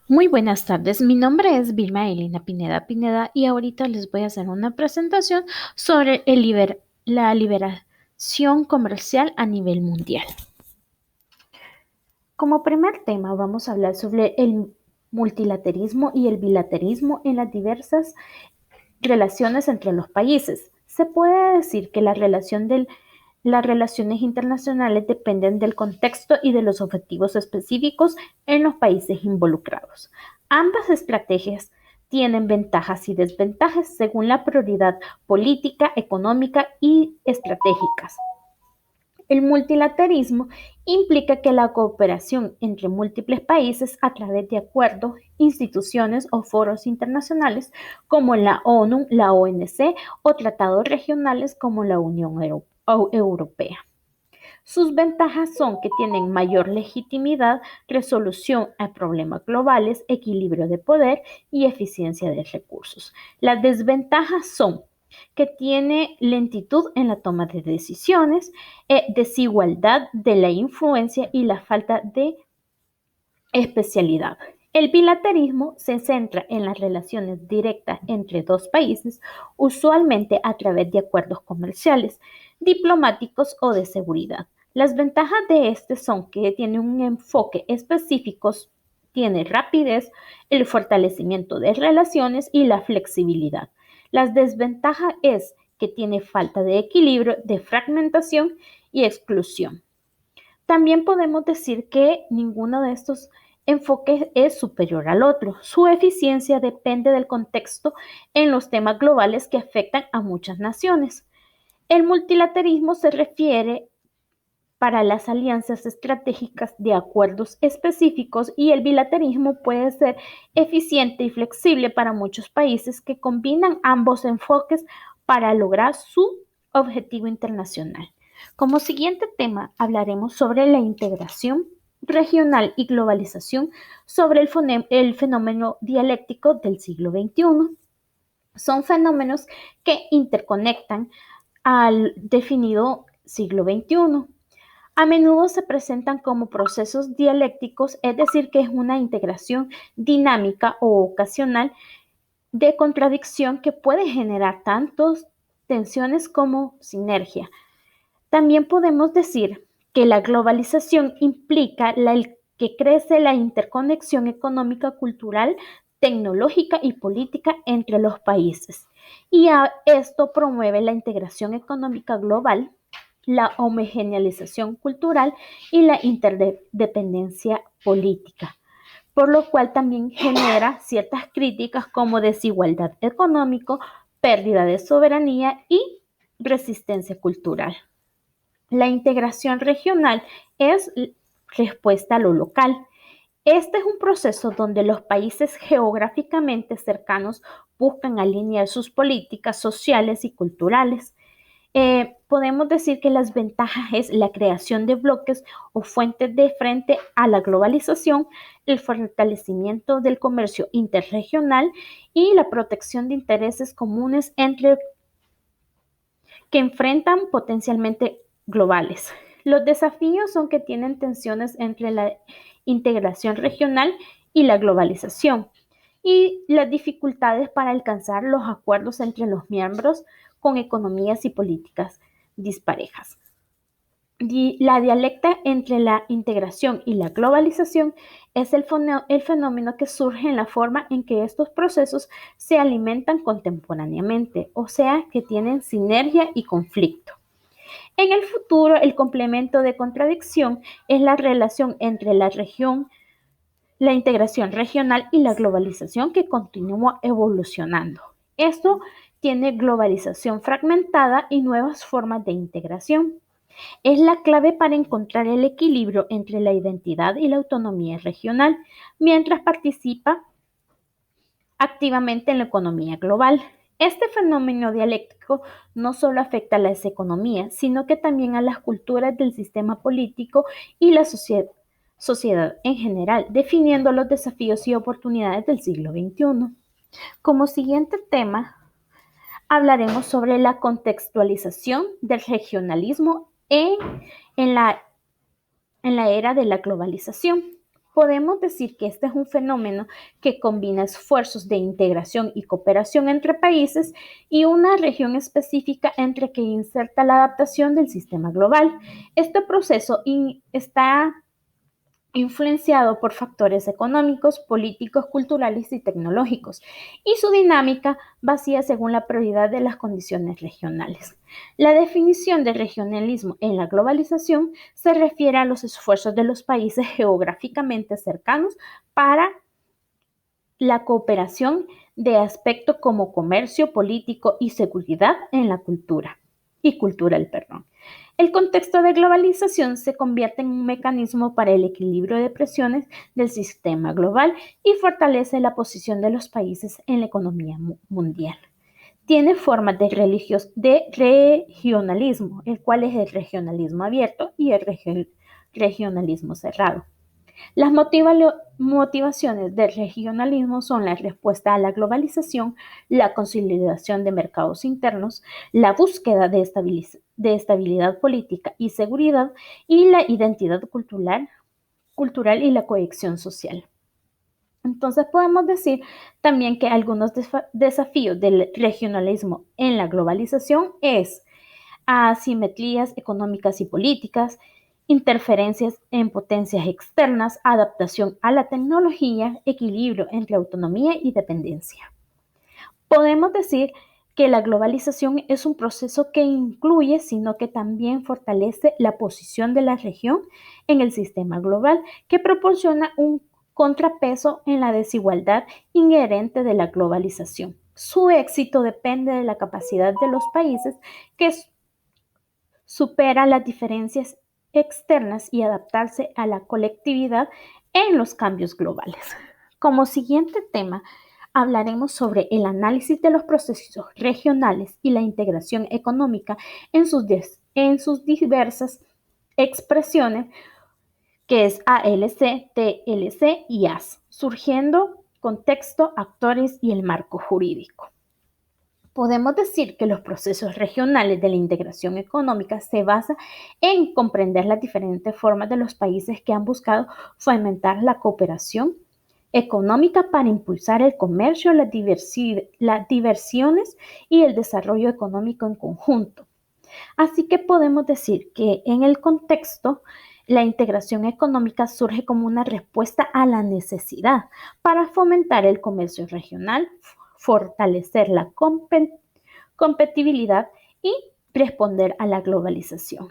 Muy buenas tardes, mi nombre es Vilma Elena Pineda Pineda y ahorita les voy a hacer una presentación sobre la liberación comercial a nivel mundial. Como primer tema vamos a hablar sobre el multilateralismo y el bilateralismo en las diversas relaciones entre los países. Se puede decir que las relaciones internacionales dependen del contexto y de los objetivos específicos en los países involucrados. Ambas estrategias tienen ventajas y desventajas según la prioridad política, económica y estratégicas. El multilateralismo implica que la cooperación entre múltiples países a través de acuerdos, instituciones o foros internacionales como la ONU, la ONC o tratados regionales como la Unión Europea. Sus ventajas son que tienen mayor legitimidad, resolución a problemas globales, equilibrio de poder y eficiencia de recursos. Las desventajas son que tiene lentitud en la toma de decisiones, desigualdad de la influencia y la falta de especialidad. El bilateralismo se centra en las relaciones directas entre dos países, usualmente a través de acuerdos comerciales, diplomáticos o de seguridad. Las ventajas de este son que tiene un enfoque específico, tiene rapidez, el fortalecimiento de relaciones y la flexibilidad. Las desventajas es que tiene falta de equilibrio, de fragmentación y exclusión. También podemos decir que ninguno de estos enfoques es superior al otro. Su eficiencia depende del contexto en los temas globales que afectan a muchas naciones. El multilateralismo se refiere para las alianzas estratégicas de acuerdos específicos y el bilateralismo puede ser eficiente y flexible para muchos países que combinan ambos enfoques para lograr su objetivo internacional. Como siguiente tema hablaremos sobre la integración regional y globalización sobre el fenómeno dialéctico del siglo XXI. Son fenómenos que interconectan al definido siglo XXI. A menudo se presentan como procesos dialécticos, es decir, que es una integración dinámica o ocasional de contradicción que puede generar tantos tensiones como sinergia. También podemos decir que la globalización implica que crece la interconexión económica, cultural, tecnológica y política entre los países. Y esto promueve la integración económica global, la homogeneización cultural y la interdependencia política, por lo cual también genera ciertas críticas como desigualdad económica, pérdida de soberanía y resistencia cultural. La integración regional es respuesta a lo local. Este es un proceso donde los países geográficamente cercanos buscan alinear sus políticas sociales y culturales. Podemos decir que las ventajas es la creación de bloques o fuentes de frente a la globalización, el fortalecimiento del comercio interregional y la protección de intereses comunes entre que enfrentan potencialmente globales. Los desafíos son que tienen tensiones entre la integración regional y la globalización y las dificultades para alcanzar los acuerdos entre los miembros con economías y políticas disparejas. La dialecta entre la integración y la globalización es el fenómeno que surge en la forma en que estos procesos se alimentan contemporáneamente, o sea, que tienen sinergia y conflicto. En el futuro, el complemento de contradicción es la relación entre la región, la integración regional y la globalización que continúa evolucionando. Esto tiene globalización fragmentada y nuevas formas de integración. Es la clave para encontrar el equilibrio entre la identidad y la autonomía regional, mientras participa activamente en la economía global. Este fenómeno dialéctico no solo afecta a las economías, sino que también a las culturas del sistema político y la sociedad en general, definiendo los desafíos y oportunidades del siglo XXI. Como siguiente tema, hablaremos sobre la contextualización del regionalismo en la era de la globalización. Podemos decir que este es un fenómeno que combina esfuerzos de integración y cooperación entre países y una región específica entre que inserta la adaptación del sistema global. Este proceso está influenciado por factores económicos, políticos, culturales y tecnológicos, y su dinámica vacía según la prioridad de las condiciones regionales. La definición de regionalismo en la globalización se refiere a los esfuerzos de los países geográficamente cercanos para la cooperación de aspectos como comercio, político y seguridad en la cultura y cultural, perdón. El contexto de globalización se convierte en un mecanismo para el equilibrio de presiones del sistema global y fortalece la posición de los países en la economía mundial. Tiene formas de regionalismo, el cual es el regionalismo abierto y el regionalismo cerrado. Las motivaciones del regionalismo son la respuesta a la globalización, la consolidación de mercados internos, la búsqueda de estabilidad política y seguridad y la identidad cultural y la cohesión social. Entonces podemos decir también que algunos desafíos del regionalismo en la globalización es asimetrías económicas y políticas, interferencias en potencias externas, adaptación a la tecnología, equilibrio entre autonomía y dependencia. Podemos decir que la globalización es un proceso que incluye, sino que también fortalece la posición de la región en el sistema global, que proporciona un contrapeso en la desigualdad inherente de la globalización. Su éxito depende de la capacidad de los países que supera las diferencias externas y adaptarse a la colectividad en los cambios globales. Como siguiente tema, hablaremos sobre el análisis de los procesos regionales y la integración económica en sus diversas expresiones, que es ALC, TLC y AS, surgiendo contexto, actores y el marco jurídico. Podemos decir que los procesos regionales de la integración económica se basan en comprender las diferentes formas de los países que han buscado fomentar la cooperación económica para impulsar el comercio, las diversiones y el desarrollo económico en conjunto. Así que podemos decir que en el contexto, la integración económica surge como una respuesta a la necesidad para fomentar el comercio regional, fortalecer la competitividad y responder a la globalización.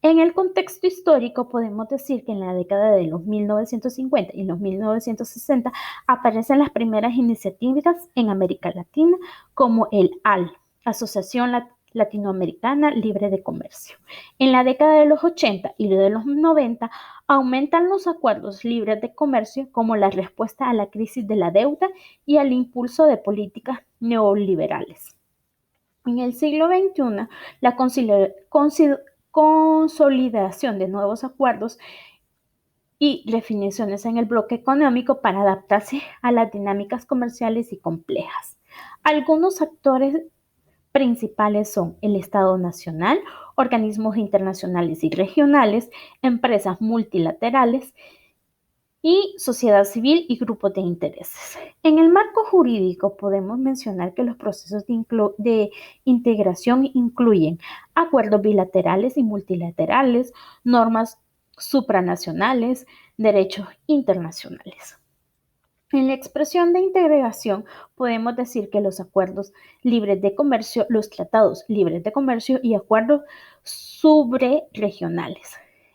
En el contexto histórico podemos decir que en la década de los 1950 y los 1960 aparecen las primeras iniciativas en América Latina como el AL, Asociación Latinoamericana Libre de Comercio. En la década de los 80 y de los 90 aumentan los acuerdos libres de comercio como la respuesta a la crisis de la deuda y al impulso de políticas neoliberales. En el siglo XXI, la consolidación de nuevos acuerdos y definiciones en el bloque económico para adaptarse a las dinámicas comerciales y complejas. Algunos actores principales son el Estado Nacional, organismos internacionales y regionales, empresas multilaterales y sociedad civil y grupos de intereses. En el marco jurídico podemos mencionar que los procesos de integración incluyen acuerdos bilaterales y multilaterales, normas supranacionales, derechos internacionales. En la expresión de integración podemos decir que los acuerdos libres de comercio, los tratados libres de comercio y acuerdos subregionales.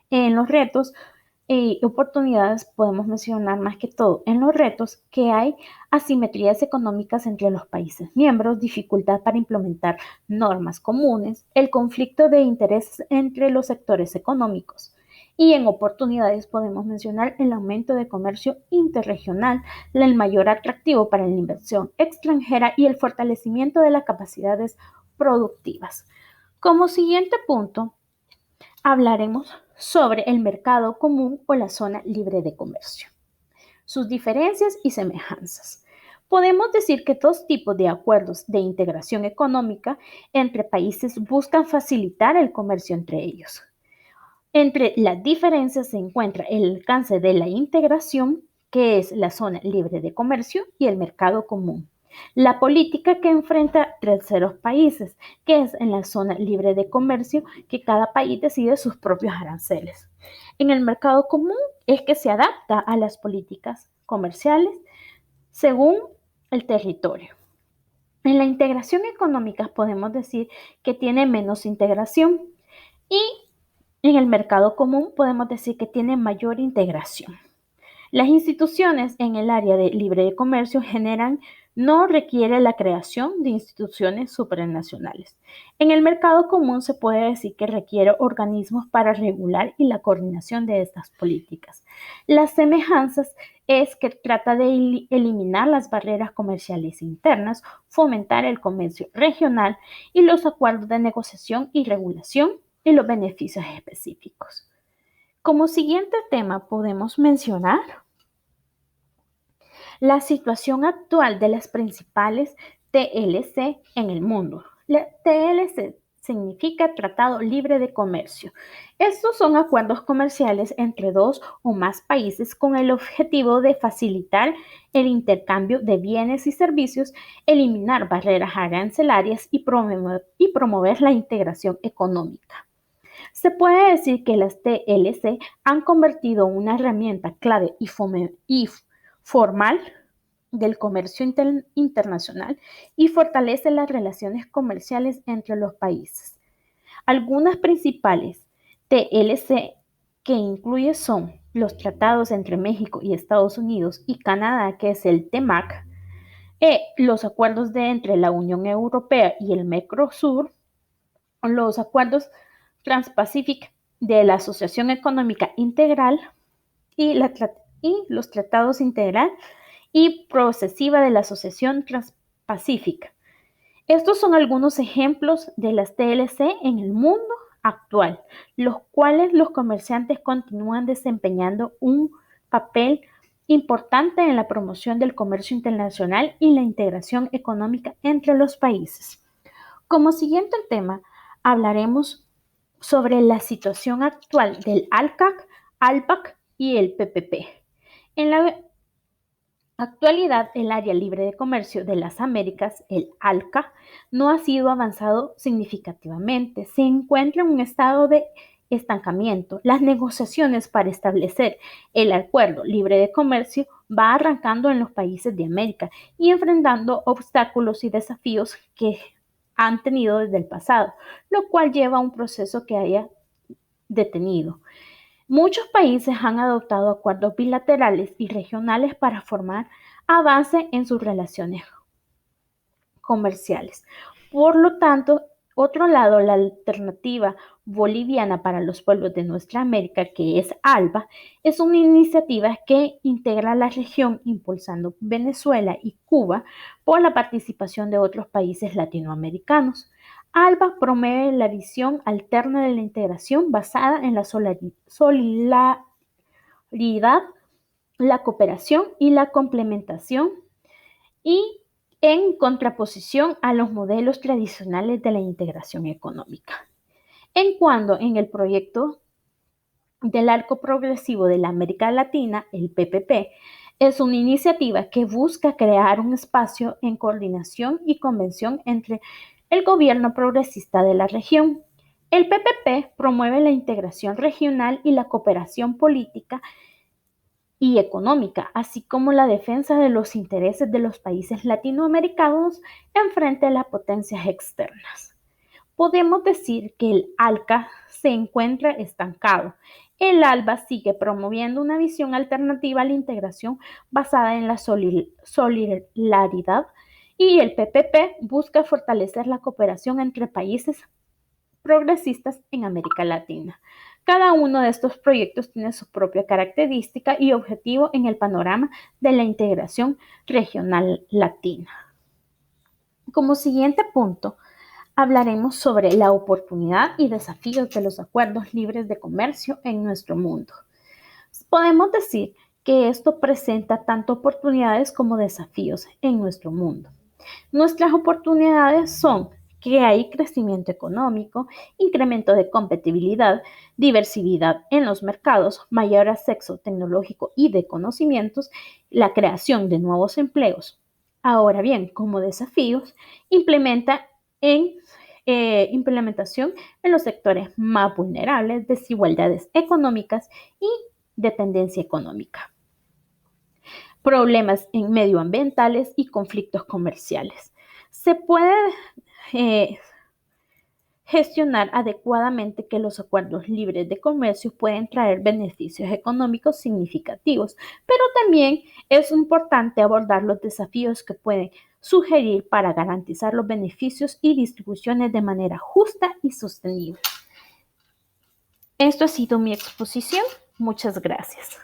En los retos y oportunidades podemos mencionar más que todo en los retos que hay asimetrías económicas entre los países miembros, dificultad para implementar normas comunes, el conflicto de intereses entre los sectores económicos. Y en oportunidades podemos mencionar el aumento de comercio interregional, el mayor atractivo para la inversión extranjera y el fortalecimiento de las capacidades productivas. Como siguiente punto, hablaremos sobre el mercado común o la zona libre de comercio, sus diferencias y semejanzas. Podemos decir que dos tipos de acuerdos de integración económica entre países buscan facilitar el comercio entre ellos. Entre las diferencias se encuentra el alcance de la integración, que es la zona libre de comercio, y el mercado común. La política que enfrenta terceros países, que es en la zona libre de comercio, que cada país decide sus propios aranceles. En el mercado común es que se adapta a las políticas comerciales según el territorio. En la integración económica podemos decir que tiene menos integración y en el mercado común podemos decir que tiene mayor integración. Las instituciones en el área de libre comercio generan no requiere la creación de instituciones supranacionales. En el mercado común se puede decir que requiere organismos para regular y la coordinación de estas políticas. Las semejanzas es que trata de eliminar las barreras comerciales internas, fomentar el comercio regional y los acuerdos de negociación y regulación y los beneficios específicos. Como siguiente tema podemos mencionar la situación actual de las principales TLC en el mundo. La TLC significa Tratado Libre de Comercio. Estos son acuerdos comerciales entre dos o más países con el objetivo de facilitar el intercambio de bienes y servicios, eliminar barreras arancelarias y promover la integración económica. Se puede decir que las TLC han convertido una herramienta clave y formal del comercio internacional y fortalece las relaciones comerciales entre los países. Algunas principales TLC que incluye son los tratados entre México y Estados Unidos y Canadá, que es el TEMAC, los acuerdos entre la Unión Europea y el Mercosur, los acuerdos Trans-Pacific de la Asociación Económica Integral y los tratados integral y progresiva de la Asociación Transpacífica. Estos son algunos ejemplos de las TLC en el mundo actual, los cuales los comerciantes continúan desempeñando un papel importante en la promoción del comercio internacional y la integración económica entre los países. Como siguiente tema, hablaremos sobre la situación actual del ALCAC, ALPAC y el PPP. En la actualidad, el Área Libre de Comercio de las Américas, el ALCA, no ha sido avanzado significativamente. Se encuentra en un estado de estancamiento. Las negociaciones para establecer el acuerdo libre de comercio va arrancando en los países de América y enfrentando obstáculos y desafíos que han tenido desde el pasado, lo cual lleva a un proceso que haya detenido. Muchos países han adoptado acuerdos bilaterales y regionales para formar avance en sus relaciones comerciales. Por lo tanto, otro lado, la alternativa boliviana para los pueblos de nuestra América, que es ALBA, es una iniciativa que integra la región impulsando Venezuela y Cuba por la participación de otros países latinoamericanos. ALBA promueve la visión alterna de la integración basada en la solidaridad, la cooperación y la complementación y en contraposición a los modelos tradicionales de la integración económica. En cuanto en el proyecto del Arco Progresivo de la América Latina, el PPP, es una iniciativa que busca crear un espacio en coordinación y convención entre el gobierno progresista de la región. El PPP promueve la integración regional y la cooperación política y económica, así como la defensa de los intereses de los países latinoamericanos en frente a las potencias externas. Podemos decir que el ALCA se encuentra estancado. El ALBA sigue promoviendo una visión alternativa a la integración basada en la solidaridad y el PPP busca fortalecer la cooperación entre países progresistas en América Latina. Cada uno de estos proyectos tiene su propia característica y objetivo en el panorama de la integración regional latina. Como siguiente punto, hablaremos sobre la oportunidad y desafíos de los acuerdos libres de comercio en nuestro mundo. Podemos decir que esto presenta tanto oportunidades como desafíos en nuestro mundo. Nuestras oportunidades son que hay crecimiento económico, incremento de competitividad, diversidad en los mercados, mayor acceso tecnológico y de conocimientos, la creación de nuevos empleos. Ahora bien, como desafíos, implementación en los sectores más vulnerables, desigualdades económicas y dependencia económica, problemas en medioambientales y conflictos comerciales. Se puede eh, gestionar adecuadamente que los acuerdos libres de comercio pueden traer beneficios económicos significativos, pero también es importante abordar los desafíos que pueden sugerir para garantizar los beneficios y distribuciones de manera justa y sostenible. Esto ha sido mi exposición. Muchas gracias.